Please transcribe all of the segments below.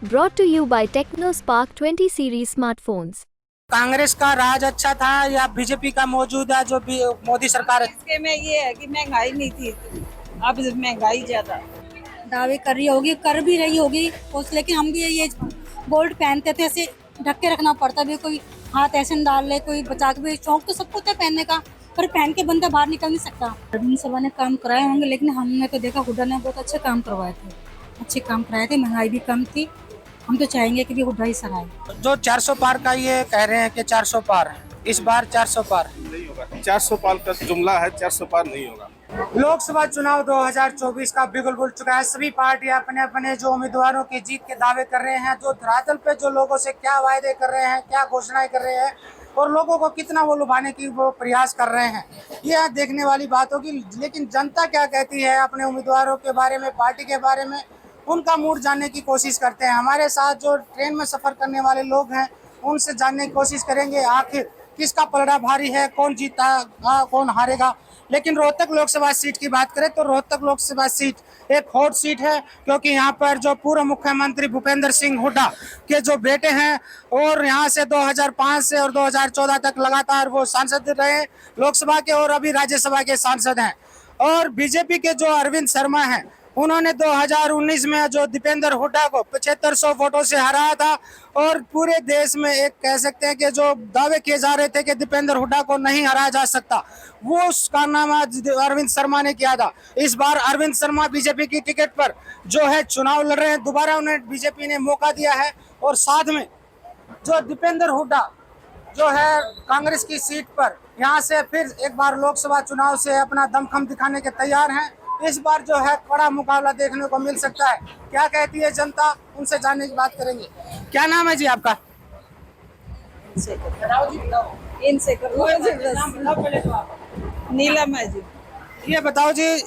Brought to you by TechnoSpark 20 series smartphones. Congress का राज अच्छा था या बीजेपी का मौजूदा जो भी मोदी सरकार है? इसके में ये है कि महंगाई नहीं थी इतनी, अब महंगाई ज्यादा। दावे कर रही होगी, कर भी रही होगी उस, लेकिन हम भी ये गोल्ड पहनते थे, ऐसे ढक के रखना पड़ता भी, कोई हाथ ऐसे न डाल ले, कोई बचा के भी। शौक तो सबको होता है पहनने का, पर पहन के बंदा बाहर निकल नहीं सकता। अरविंद सभा ने काम कराए होंगे, लेकिन हमने तो देखा हुड्डा ने बहुत अच्छे काम करवाए थे, अच्छे काम कराए थे, महंगाई भी कम थी। हम तो चाहेंगे कि भी हुड्डा ही सराय। जो 400 पार का ये कह रहे हैं कि 400 पार इस बार 400 पार नहीं होगा। 400 पार का जुमला है, 400 पार नहीं होगा। लोकसभा चुनाव 2024 का बिगुल बुल चुका है। सभी पार्टियां अपने अपने जो उम्मीदवारों की जीत के दावे कर रहे हैं, जो धरातल पे जो लोगों से क्या वायदे कर रहे हैं, क्या घोषणाएं कर रहे हैं और लोगों को कितना वो लुभाने की वो प्रयास कर रहे हैं, यह देखने वाली बात होगी। लेकिन जनता क्या कहती है अपने उम्मीदवारों के बारे में, पार्टी के बारे में, उनका मूड जानने की कोशिश करते हैं। हमारे साथ जो ट्रेन में सफर करने वाले लोग हैं उनसे जानने की कोशिश करेंगे आखिर किसका पलड़ा भारी है, कौन जीता कौन हारेगा। लेकिन रोहतक लोकसभा सीट की बात करें तो रोहतक लोकसभा सीट एक हॉट सीट है, क्योंकि यहाँ पर जो पूर्व मुख्यमंत्री भूपेंद्र सिंह हुड्डा के जो बेटे हैं और यहाँ से 2005 से और 2014 तक लगातार वो सांसद रहे लोकसभा के और अभी राज्यसभा के सांसद हैं। और बीजेपी के जो अरविंद शर्मा हैं, उन्होंने 2019 में जो दीपेंद्र हुड्डा को 7500 वोटों से हराया था और पूरे देश में एक कह सकते हैं कि जो दावे किए जा रहे थे कि दीपेंद्र हुड्डा को नहीं हराया जा सकता, वो उस कारनामा अरविंद शर्मा ने किया था। इस बार अरविंद शर्मा बीजेपी की टिकट पर जो है चुनाव लड़ रहे हैं, दोबारा उन्हें बीजेपी ने मौका दिया है। और साथ में जो दीपेंद्र हुड्डा जो है कांग्रेस की सीट पर यहाँ से फिर एक बार लोकसभा चुनाव से अपना दमखम दिखाने के तैयार हैं। इस बार जो है कड़ा मुकाबला देखने को मिल सकता है। क्या कहती है जनता, उनसे जानने की बात करेंगे। क्या नाम है जी आपका? इनसे नीलम है जी। ये बताओ जी,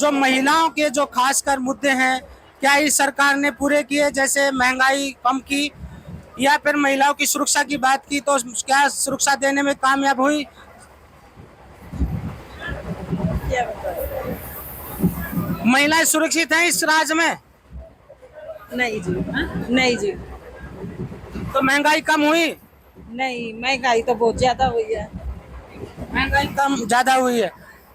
जो महिलाओं के जो खासकर मुद्दे हैं, क्या इस सरकार ने पूरे किए? जैसे महंगाई कम की या फिर महिलाओं की सुरक्षा की बात की, तो क्या सुरक्षा देने में कामयाब हुई? क्या बताओ? महिलाएं सुरक्षित हैं इस राज्य में? नहीं जी, नहीं जी, तो महंगाई कम हुई? नहीं, महंगाई तो बहुत ज्यादा हुई है। महंगाई कम ज्यादा हुई है।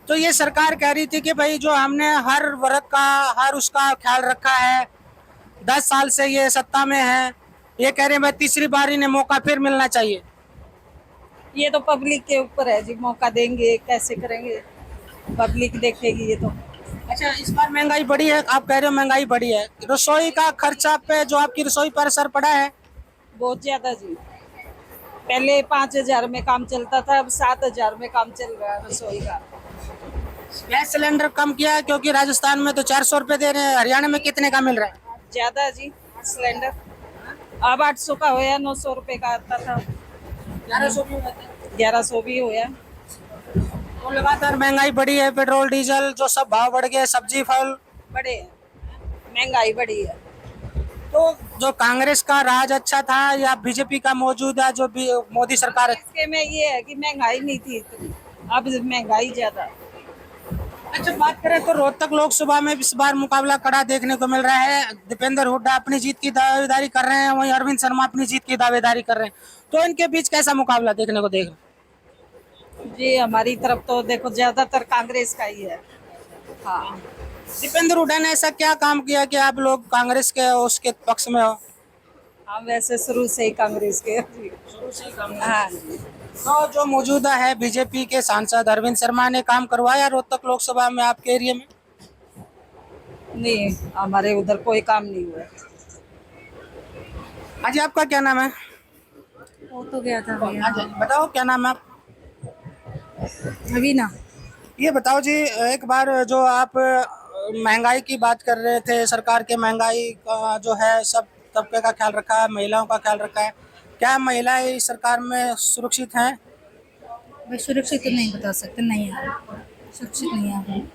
तो ये सरकार कह रही थी कि भाई जो हमने हर वर्ग का हर उसका ख्याल रखा है, 10 साल से ये सत्ता में है, ये कह रहे हैं भाई तीसरी बार इन्हें मौका फिर मिलना चाहिए। ये तो पब्लिक के ऊपर है जी, मौका देंगे कैसे करेंगे, पब्लिक देखेगी ये तो। अच्छा, इस बार महंगाई बढ़ी है, आप कह रहे हो महंगाई बढ़ी है, रसोई का खर्चा पे जो आपकी रसोई पर असर पड़ा है? बहुत ज्यादा जी। पहले 5000 में काम चलता था, अब 7000 में काम चल रहा है रसोई का। गैस सिलेंडर कम किया है, क्योंकि राजस्थान में तो 400 रुपए दे रहे हैं, हरियाणा में कितने का मिल रहा है? ज्यादा जी सिलेंडर, अब 800 का होया, 900 रुपए का आता था, 1100 भी होया। तो लगातार महंगाई बढ़ी है, पेट्रोल डीजल जो सब भाव बढ़ गए, सब्जी फल बढ़े हैं, महंगाई बढ़ी है। तो जो कांग्रेस का राज अच्छा था या बीजेपी का मौजूदा जो भी मोदी सरकार है? इसके में ये है कि महंगाई नहीं थी इतनी, अब महंगाई ज्यादा। अच्छा, बात करें तो रोहतक लोकसभा में इस बार मुकाबला कड़ा देखने को मिल रहा है। दीपेंद्र हुड्डा अपनी जीत की दावेदारी कर रहे हैं, वहीं अरविंद शर्मा अपनी जीत की दावेदारी कर रहे हैं। तो इनके बीच कैसा मुकाबला देखने को देख रहे हैं? जी हमारी तरफ तो देखो ज्यादातर कांग्रेस का ही है। हाँ, दीपेंद्र हुड्डा ने ऐसा क्या काम किया कि आप लोग कांग्रेस के उसके पक्ष में हो? हम वैसे शुरू से ही कांग्रेस के। हाँ, तो जो मौजूदा है बीजेपी के सांसद अरविंद शर्मा ने काम करवाया रोहतक लोकसभा में आपके एरिया में? नहीं, हमारे उधर कोई काम नहीं हुआ। हाँ जी, आपका क्या नाम है? वो तो गया था हाँ जी, बताओ क्या नाम है आप? अभी ना। ये बताओ जी, एक बार जो आप महंगाई की बात कर रहे थे, सरकार के महंगाई का जो है सब तबके का ख्याल रखा है, महिलाओं का ख्याल रखा है, क्या महिलाएं इस सरकार में सुरक्षित हैं? भाई सुरक्षित तो नहीं बता सकते, नहीं है, सुरक्षित नहीं है,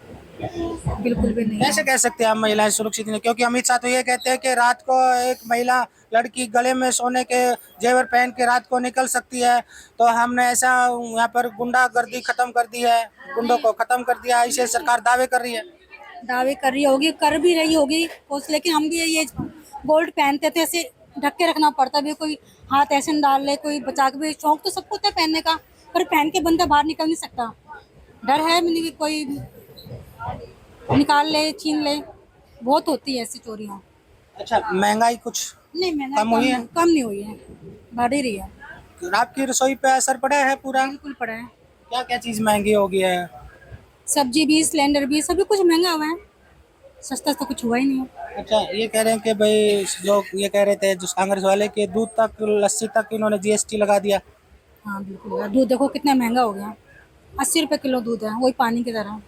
बिल्कुल भी नहीं है। कैसे कह सकते हैं आप महिलाएं सुरक्षित नहीं? क्योंकि अमित शाह तो ये कहते हैं कि रात को एक महिला लड़की गले में सोने के जेवर पहन के रात को निकल सकती है। तो हमने ऐसा यहाँ पर गुंडागर्दी खत्म कर दी है, गुंडों को खत्म कर दिया, इसे सरकार दावे कर रही है। दावे कर रही होगी, कर भी रही होगी कुछ, लेकिन हम भी ये गोल्ड पहनते थे, ऐसे ढक के रखना पड़ता भी, कोई हाथ ऐसे न डाल ले, कोई बचा के भी। शौक तो सबको होता है पहनने का, पर पहन के बंदा बाहर निकल नहीं सकता। डर है मैंने कि कोई निकाल ले, छीन ले। बहुत होती है ऐसी चोरियाँ। अच्छा, महंगाई कुछ नहीं, मैंने कम हुई है? कम नहीं हुई है, बढ़ ही रही है। आपकी रसोई पे असर पड़ा है पूरा? बिल्कुल पड़ा है। क्या क्या चीज़ महंगी हो गई है? सब्जी भी, सिलेंडर भी, सभी कुछ महंगा हुआ है। सस्ता तो कुछ हुआ ही नहीं है। अच्छा, ये कह रहे हैं कि भाई जो ये कह रहे थे जो कांग्रेस वाले कि दूध तक, लस्सी तक इन्होंने जीएसटी लगा दिया। हाँ बिल्कुल यार, दूध देखो कितना महंगा हो गया। 80 रुपये किलो दूध है, वही पानी की तरह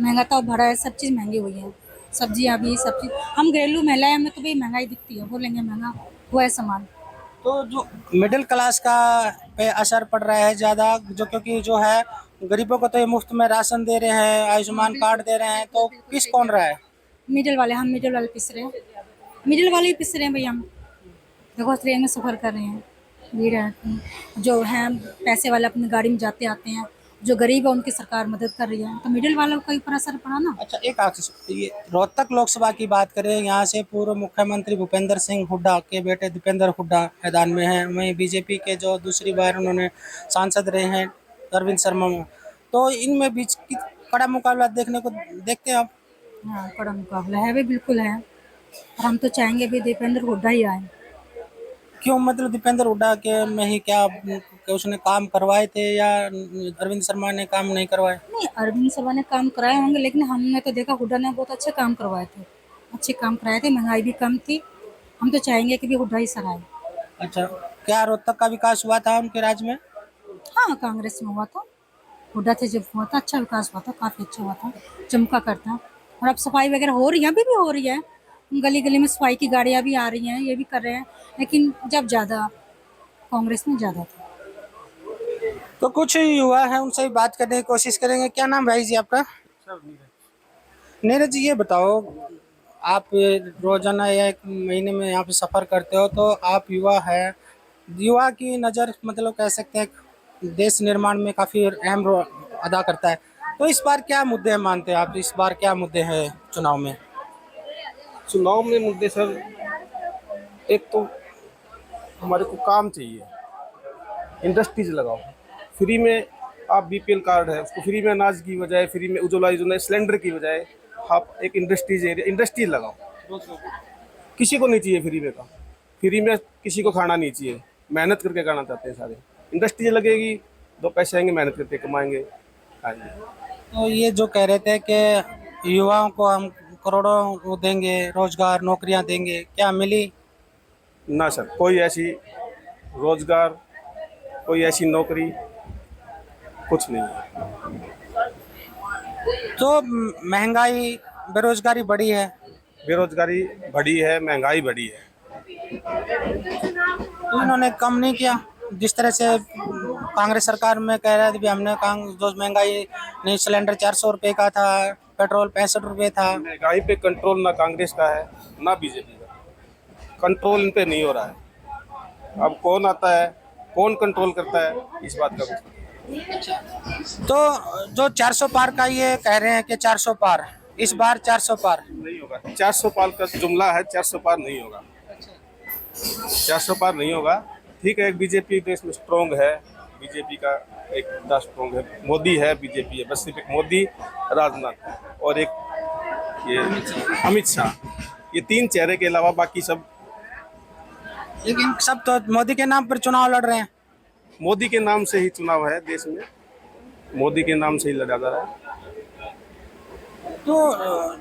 महंगा तो भरा है। सब चीज़ महंगी हुई है, सब्जियाँ भी, सब चीज़। हम घरेलू महिला है, हमें तो भाई महंगाई दिखती है, बोलेंगे महंगा हुआ है सामान। तो जो मिडिल क्लास का पे असर पड़ रहा है ज़्यादा, जो क्योंकि जो है गरीबों को तो ये मुफ्त में राशन दे रहे हैं, आयुष्मान कार्ड दे रहे हैं, तो किस कौन रहा है? मिडिल वाले, हम मिडिल वाले पिस रहे हैं, मिडिल वाले ही पिस रहे हैं भाई। हम देखो ट्रेन में सफ़र कर रहे हैं, भीड़ है। जो हैं पैसे वाले अपनी गाड़ी में जाते आते हैं, जो गरीब है उनकी सरकार मदद कर रही है, तो मिडिल वालों का ऊपर असर पड़ा ना। अच्छा, एक ये रोहतक लोकसभा की बात करें, यहाँ से पूर्व मुख्यमंत्री भूपेंद्र सिंह हुड्डा के बेटे दीपेंद्र हुड्डा मैदान में हैं। वहीं बीजेपी के जो दूसरी बार उन्होंने सांसद रहे हैं अरविंद शर्मा, तो इनमें बीच की कड़ा मुकाबला देखने को देखते हैं आप? हाँ, कड़ा मुकाबला है भी, बिल्कुल है। और हम तो चाहेंगे भी दीपेंद्र हुड्डा ही आए। क्यों, मतलब दीपेंद्र हुड्डा के में ही क्या कि उसने काम करवाए थे या अरविंद शर्मा ने काम नहीं करवाए? नहीं, अरविंद शर्मा ने काम कराए होंगे, लेकिन हमने तो देखा हुड्डा ने बहुत अच्छे काम करवाए थे, अच्छे काम कराए थे, महंगाई भी कम थी। हम तो चाहेंगे कि भी हुड्डा ही सर आए। अच्छा, क्या रोहतक का विकास हुआ था उनके राज में? हाँ, कांग्रेस में हुआ था, हुड्डा थे जब हुआ था, अच्छा विकास हुआ था, काफ़ी अच्छा हुआ था, चमका करता। और अब सफाई वगैरह हो रही है, अभी भी हो रही है, गली गली में सफाई की गाड़ियाँ भी आ रही हैं, ये भी कर रहे हैं। लेकिन जब ज़्यादा कांग्रेस में ज़्यादा था। तो कुछ युवा है, उनसे भी बात करने की कोशिश करेंगे। क्या नाम भाई जी आपका? नीरज जी, ये बताओ, आप रोजाना या एक महीने में यहाँ पे सफ़र करते हो, तो आप युवा है, युवा की नज़र मतलब कह सकते हैं देश निर्माण में काफ़ी अहम रोल अदा करता है। तो इस बार क्या मुद्दे मानते हैं आप? इस बार क्या मुद्दे हैं चुनाव में? चुनाव में मुद्दे सर, एक तो हमारे को काम चाहिए, इंडस्ट्रीज लगाओ फ्री में। आप बीपीएल कार्ड है उसको फ्री में अनाज की बजाय, फ्री में उज्ज्वला योजना सिलेंडर की बजाय आप एक इंडस्ट्रीज एरिया, इंडस्ट्रीज लगाओ। किसी को नहीं चाहिए फ्री में का, फ्री में किसी को खाना नहीं चाहिए, मेहनत करके खाना चाहते हैं सारे। इंडस्ट्री लगेगी, दो पैसे आएंगे, मेहनत करके कमाएंगे। हाँ जी। तो ये जो कह रहे थे कि युवाओं को हम करोड़ों वो देंगे, रोजगार, नौकरियां देंगे, क्या मिली? ना सर, कोई ऐसी रोजगार, कोई ऐसी नौकरी कुछ नहीं है। तो महंगाई, बेरोजगारी बढ़ी है। बेरोजगारी बढ़ी है, महंगाई बढ़ी है। तो इन्होंने कम नहीं किया? जिस तरह से कांग्रेस सरकार में कह रहे थे भी हमने जो महंगाई नहीं, सिलेंडर 400 रुपये का था, पेट्रोल 65 रुपये था। महंगाई पे कंट्रोल ना कांग्रेस का है ना बीजेपी का, कंट्रोल इन पे नहीं हो रहा है। अब कौन आता है, कौन कंट्रोल करता है, इस बात का कुछ तो जो 400 पार का ये कह रहे हैं कि 400 पार, इस बार 400 पार नहीं होगा। 400 पार का जुमला है, 400 पार नहीं होगा, 400 पार नहीं होगा। ठीक है, एक बीजेपी देश में स्ट्रॉन्ग है, बीजेपी का एक बड़ा स्ट्रॉन्ग है, मोदी है, बीजेपी है, बस सिर्फ एक मोदी, राजनाथ और एक ये अमित शाह, ये तीन चेहरे के अलावा बाकी सब। लेकिन सब तो मोदी के नाम पर चुनाव लड़ रहे हैं। मोदी के नाम से ही चुनाव है देश में, मोदी के नाम से ही लड़ा जा रहा है। तो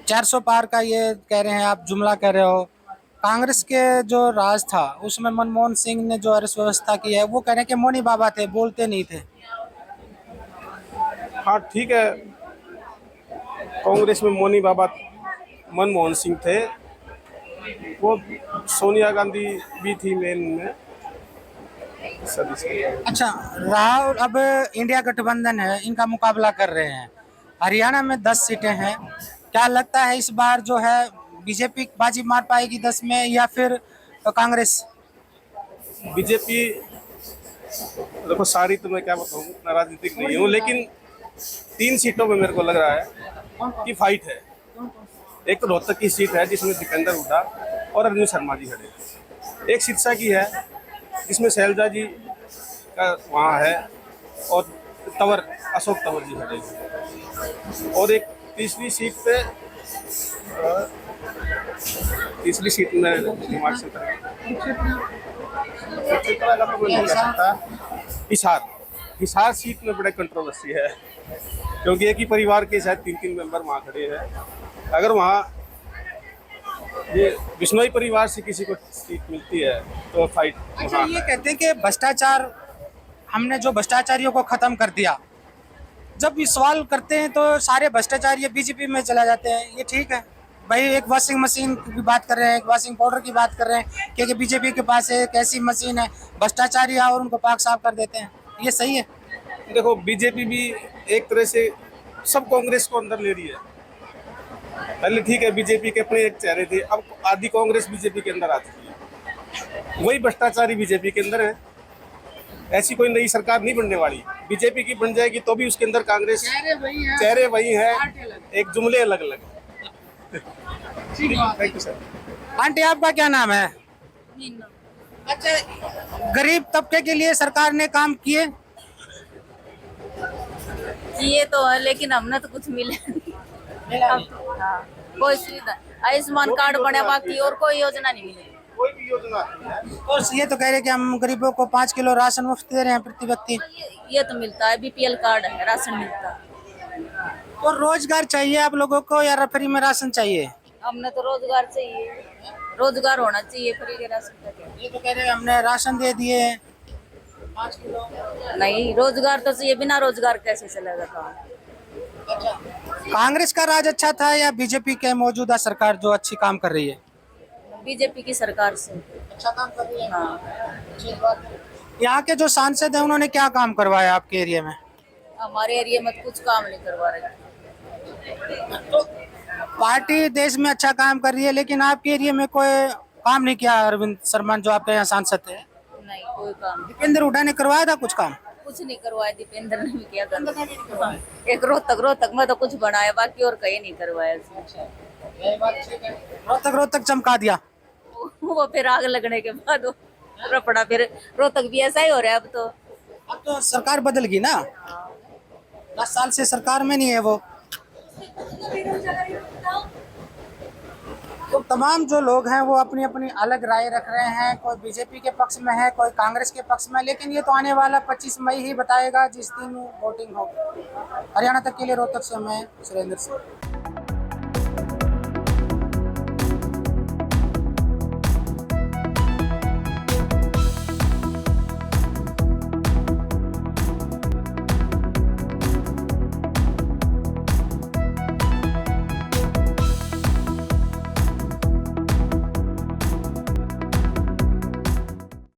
400 पार का ये कह रहे हैं आप, जुमला कह रहे हो। कांग्रेस के जो राज था उसमें मनमोहन सिंह ने जो अर्थव्यवस्था की है, वो कह रहे हैं कि मोनी बाबा थे, बोलते नहीं थे। हाँ ठीक है, कांग्रेस में मोनी बाबा मनमोहन सिंह थे, वो सोनिया गांधी भी थी मेन में। अच्छा, राहुल अब इंडिया गठबंधन है, इनका मुकाबला कर रहे हैं। हरियाणा में 10 सीटें हैं। क्या लगता है इस बार जो है बीजेपी बाजी मार पाएगी 10 में या फिर कांग्रेस? बीजेपी, देखो सारी तो मैं क्या बताऊँ, इतना राजनीतिक नहीं हूँ, लेकिन 3 सीटों में मेरे को लग रहा है कि फाइट है। एक तो रोहतक की सीट है जिसमें दीपेंद्र हुड्डा और अरविंद शर्मा जी खड़े हैं। एक सिरसा की है जिसमें शैलजा जी का वहाँ है और तंवर अशोक तंवर जी खड़े हैं। और एक तीसरी सीट पे तीसरी सीट में दिमाग से हिसार सीट में बड़ा कंट्रोवर्सी है क्योंकि एक ही परिवार के शायद 3 मेंबर वहाँ खड़े हैं। अगर वहाँ ये बिश्नोई परिवार से किसी को सीट मिलती है तो फाइट। अच्छा, ये कहते हैं कि भ्रष्टाचार, हमने जो भ्रष्टाचारियों को खत्म कर दिया। जब ये सवाल करते हैं तो सारे भ्रष्टाचारी बीजेपी में चला जाते हैं, ये ठीक है? भाई एक वॉशिंग मशीन की बात कर रहे हैं, एक वॉशिंग पाउडर की बात कर रहे हैं, क्योंकि बीजेपी के पास एक ऐसी मशीन है, भ्रष्टाचारी और उनको पाक साफ कर देते हैं, ये सही है? देखो, बीजेपी भी एक तरह से सब कांग्रेस को अंदर ले रही है। पहले ठीक है, बीजेपी के अपने एक चेहरे थे, अब आधी कांग्रेस बीजेपी के अंदर आ चुकी है। वही भ्रष्टाचारी बीजेपी के अंदर है। ऐसी कोई नई सरकार नहीं बनने वाली। बीजेपी की बन जाएगी तो भी उसके अंदर कांग्रेस चेहरे वही हैं, एक जुमले अलग अलग। Thank you sir. आंटी, आपका क्या नाम है? अच्छा, गरीब तबके के लिए सरकार ने काम किए? किए तो है, लेकिन हमने तो कुछ मिला नहीं। हाँ, कोई सुविधा, आयुष्मान कार्ड बना, बाकी और कोई योजना नहीं मिली। कोई भी योजना नहीं है। और ये तो कह रहे हैं कि हम गरीबों को 5 किलो राशन मुफ्त दे रहे हैं प्रति व्यक्ति। ये तो मिलता है, बीपीएल कार्ड है, राशन मिलता है। तो रोजगार चाहिए आप लोगों को या फ्री में राशन चाहिए? हमने तो रोजगार चाहिए, रोजगार होना चाहिए, फ्री के राशन का क्या। ये तो कह रहे हैं हमने राशन दे दिए 5 किलो। नहीं, रोजगार तो चाहिए, बिना रोजगार कैसे चलेगा काम। कांग्रेस का राज अच्छा था या बीजेपी के मौजूदा सरकार जो अच्छी काम कर रही है? बीजेपी की सरकार से अच्छा काम कर रही है। हाँ। यहाँ के जो सांसद हैं उन्होंने क्या काम करवाया आपके एरिया में? हमारे एरिया में कुछ काम नहीं करवा रहे। तो पार्टी देश में अच्छा काम कर रही है, लेकिन आपके एरिया में कोई काम नहीं किया अरविंद शर्मा जो आपके यहाँ सांसद थे? नहीं, कोई काम नहीं। दीपेंद्र हुड्डा ने करवाया था कुछ काम? कुछ नहीं करवाया, दीपेंद्र ने भी किया करवाया। एक रोहतक में तो कुछ बनाया, बाकी और कहीं नहीं करवाया। रोहतक चमका दिया। वो फिर आग लगने के बाद वो रपड़ा, फिर रोहतक भी ऐसा ही हो रहा है अब तो। अब तो सरकार बदल गई ना, 10 साल से सरकार में नहीं है वो। तो तमाम जो लोग हैं वो अपनी अपनी अलग राय रख रहे हैं, कोई बीजेपी के पक्ष में है, कोई कांग्रेस के पक्ष में, लेकिन ये तो आने वाला 25 मई ही बताएगा जिस दिन वोटिंग होगी। हरियाणा तक के लिए रोहतक से मैं सुरेंद्र सिंह।